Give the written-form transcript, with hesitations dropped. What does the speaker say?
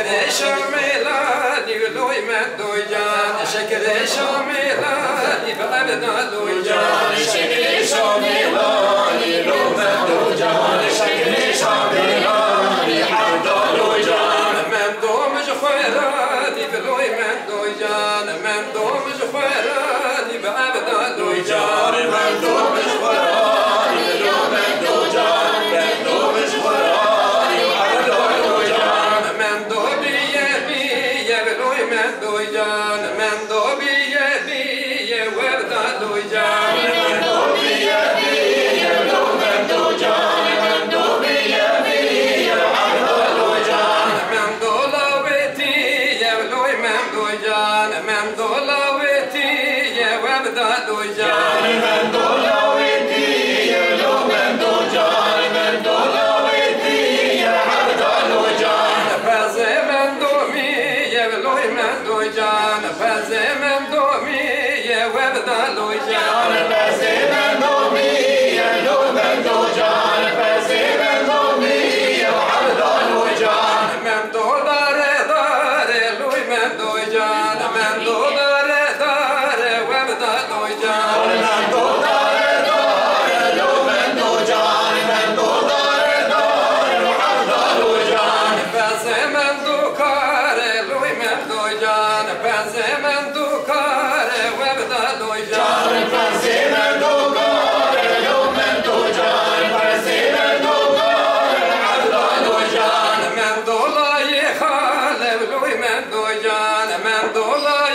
شکر شامیلانی لوی من دوی جان شکر شامیلانی بعد دوی جان شکر شامیلانی لوی من دوی جان شکر شامیلانی حد دوی جان من دوم جخورانی بلوی من دوی جان من دوم جخورانی بعد دوی جان من دوم جخورانی لوی من دوی جان من دوم جخورانی حد دوی جان من دو بیه بلوی من دوی جان من دو بیه ورد دوی جان من دو بیه لوی من دوی جان من دو بیه حد دوی جان من دو لاویتی بلوی من دوی جان من دو لاویتی ورد دوی جان من دو لاویتی لوی من دوی جان من دو لاویتی حد دوی جان پس من دومیه بلوی من دوی جان پس من دومیه ورد دوی جان پس من دومیه لوی من دوی جان پس من دومیه حد دوی جان من دو داره لوی من دوی جان من دو داره ورد دوی جان من دو داره لوی من دوی جان من دو داره حد دوی جان پس من دو کاره لوی من دوی جان پس من دو کاره ورد دوی جان پس من دو کاره لوی من دوی جان پس من دو کاره حد دوی جان من دو لای خاله لوی من دوی جان من دو لای